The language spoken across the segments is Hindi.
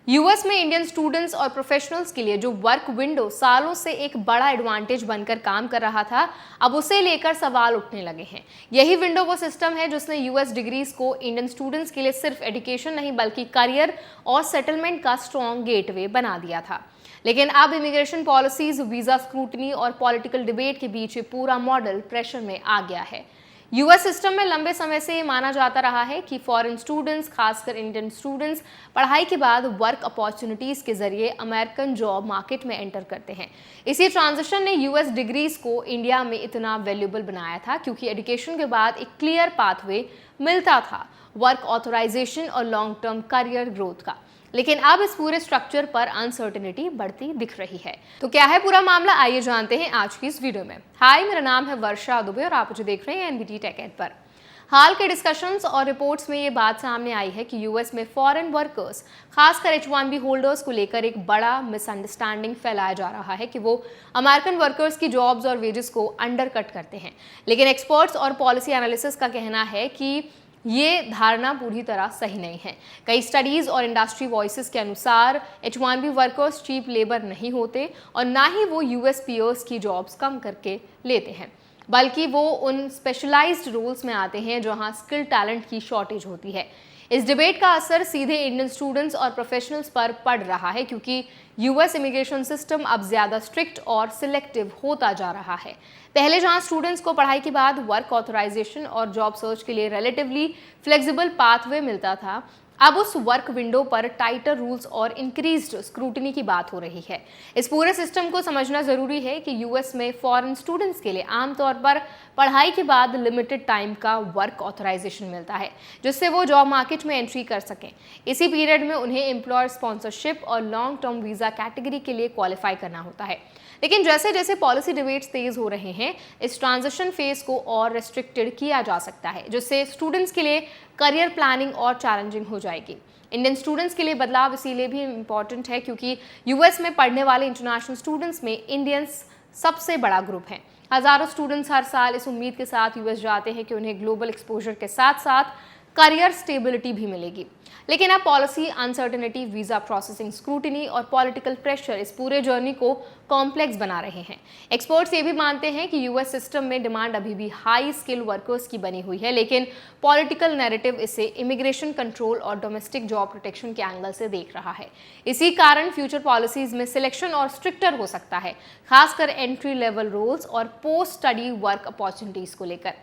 यूएस में इंडियन स्टूडेंट्स और प्रोफेशनल्स के लिए जो वर्क विंडो सालों से एक बड़ा एडवांटेज बनकर काम कर रहा था, अब उसे लेकर सवाल उठने लगे हैं। यही विंडो वो सिस्टम है जिसने यूएस डिग्रीज को इंडियन स्टूडेंट्स के लिए सिर्फ एजुकेशन नहीं बल्कि करियर और सेटलमेंट का स्ट्रॉन्ग गेटवे बना दिया था। लेकिन अब इमिग्रेशन पॉलिसीज, वीजा स्क्रूटनी और पॉलिटिकल डिबेट के बीच ये पूरा मॉडल प्रेशर में आ गया है। यूएस सिस्टम में लंबे समय से ये माना जाता रहा है कि फॉरेन स्टूडेंट्स, खासकर इंडियन स्टूडेंट्स, पढ़ाई के बाद वर्क अपॉर्चुनिटीज के जरिए अमेरिकन जॉब मार्केट में एंटर करते हैं। इसी ट्रांजिशन ने यूएस डिग्रीज को इंडिया में इतना वैल्यूएबल बनाया था क्योंकि एजुकेशन के बाद एक क्लियर पाथवे मिलता था वर्क ऑथराइजेशन और लॉन्ग टर्म करियर ग्रोथ का। लेकिन अब इस पूरे स्ट्रक्चर पर अनसर्टेनिटी बढ़ती दिख रही है। तो क्या है पूरा मामला, आइए जानते हैं आज की इस वीडियो में। हाय, मेरा नाम है वर्षा दुबे और आप मुझे देख रहे हैं एनबीटी टेक एड पर। हाल के डिस्कशंस और रिपोर्ट्स में ये बात सामने आई है कि यूएस में फॉरेन वर्कर्स, खासकर H1B होल्डर्स को लेकर एक बड़ा मिसअंडरस्टैंडिंग फैलाया जा रहा है कि वो अमेरिकन वर्कर्स की जॉब्स और वेजेस को अंडरकट करते हैं। लेकिन एक्सपर्ट्स और पॉलिसी एनालिसिस का कहना है कि ये धारणा पूरी तरह सही नहीं है। कई स्टडीज और इंडस्ट्री वॉइसेस के अनुसार H1B वर्कर्स चीप लेबर नहीं होते और ना ही वो यूएस पीयर्स की जॉब्स कम करके लेते हैं, बल्कि वो उन स्पेशलाइज्ड रोल्स में आते हैं जहां स्किल टैलेंट की शॉर्टेज होती है। इस डिबेट का असर सीधे इंडियन स्टूडेंट्स और प्रोफेशनल्स पर पड़ रहा है क्योंकि यूएस इमिग्रेशन सिस्टम अब ज्यादा स्ट्रिक्ट और सिलेक्टिव होता जा रहा है। पहले जहां स्टूडेंट्स को पढ़ाई के बाद वर्क ऑथराइजेशन और जॉब सर्च के लिए रिलेटिवली फ्लेक्सिबल पाथवे मिलता था, अब उस वर्क विंडो पर टाइटर रूल्स और इंक्रीज्ड स्क्रूटनी की बात हो रही है। इस पूरे सिस्टम को समझना जरूरी है कि यूएस में फॉरेन स्टूडेंट्स के लिए आमतौर पर पढ़ाई के बाद लिमिटेड टाइम का वर्क ऑथराइजेशन मिलता है जिससे वो जॉब मार्केट में एंट्री कर सकें। इसी पीरियड में उन्हें एम्प्लॉयर स्पॉन्सरशिप और लॉन्ग टर्म वीजा कैटेगरी के लिए क्वालिफाई करना होता है। लेकिन जैसे जैसे पॉलिसी डिबेट्स तेज हो रहे हैं, इस ट्रांजिशन फेज को और रेस्ट्रिक्टेड किया जा सकता है जिससे स्टूडेंट्स के लिए करियर प्लानिंग और चैलेंजिंग हो जाएगी। इंडियन स्टूडेंट्स के लिए बदलाव इसीलिए भी इम्पॉर्टेंट है क्योंकि यूएस में पढ़ने वाले इंटरनेशनल स्टूडेंट्स में इंडियंस सबसे बड़ा ग्रुप है। हजारों स्टूडेंट्स हर साल इस उम्मीद के साथ यूएस जाते हैं कि उन्हें ग्लोबल एक्सपोजर के साथ साथ करियर स्टेबिलिटी भी मिलेगी। लेकिन अब policy uncertainty, visa processing scrutiny और पॉलिटिकल प्रेशर इस पूरे जर्नी को कॉम्प्लेक्स बना रहे हैं। एक्सपर्ट्स ये भी मानते हैं कि यूएस सिस्टम में डिमांड अभी भी हाई स्किल वर्कर्स की बनी हुई है, लेकिन पॉलिटिकल नैरेटिव इसे इमिग्रेशन कंट्रोल और डोमेस्टिक जॉब प्रोटेक्शन के एंगल से देख रहा है। इसी कारण फ्यूचर पॉलिसीज में सिलेक्शन और स्ट्रिक्टर हो सकता है, खासकर एंट्री लेवल रोल्स और पोस्ट स्टडी वर्क अपॉर्चुनिटीज को लेकर।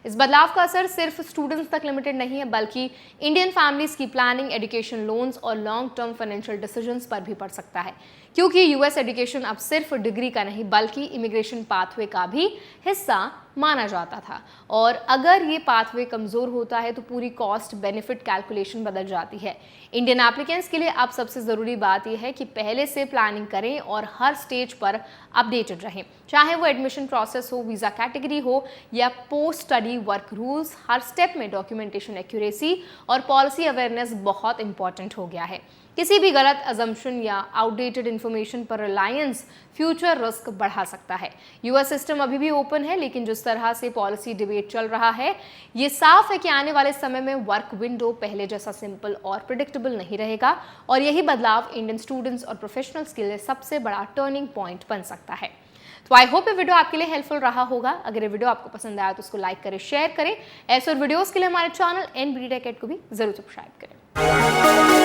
इस बदलाव का असर सिर्फ स्टूडेंट्स तक लिमिटेड नहीं है बल्कि इंडियन फैमिलीज की प्लानिंग, एजुकेशन लोन्स और लॉन्ग टर्म फाइनेंशियल डिसीजंस पर भी पड़ सकता है क्योंकि यूएस एजुकेशन अब सिर्फ डिग्री का नहीं बल्कि इमिग्रेशन पाथवे का भी हिस्सा माना जाता था। और अगर ये पाथवे कमजोर होता है तो पूरी कॉस्ट बेनिफिट कैलकुलेशन बदल जाती है। इंडियन एप्लीकेंट्स के लिए अब सबसे ज़रूरी बात यह है कि पहले से प्लानिंग करें और हर स्टेज पर अपडेटेड रहें, चाहे वो एडमिशन प्रोसेस हो, वीज़ा कैटेगरी हो या पोस्ट स्टडी वर्क रूल्स। हर स्टेप में डॉक्यूमेंटेशन एक्यूरेसी और पॉलिसी अवेयरनेस बहुत इंपॉर्टेंट हो गया है। किसी भी गलत अजम्पशन या आउटडेटेड इन्फॉर्मेशन पर रिलायंस फ्यूचर रिस्क बढ़ा सकता है। यूएस सिस्टम अभी भी ओपन है, लेकिन जिस तरह से पॉलिसी डिबेट चल रहा है, ये साफ है कि आने वाले समय में वर्क विंडो पहले जैसा सिंपल और प्रिडिक्टेबल नहीं रहेगा और यही बदलाव इंडियन स्टूडेंट्स और प्रोफेशनल्स के लिए सबसे बड़ा टर्निंग पॉइंट बन सकता है। तो आई होप ये वीडियो आपके लिए हेल्पफुल रहा होगा। अगर ये वीडियो आपको पसंद आया तो उसको लाइक करें, शेयर करें। ऐसे और वीडियोस के लिए हमारे चैनल एनबीटी टेक एड को भी जरूर सब्सक्राइब करें।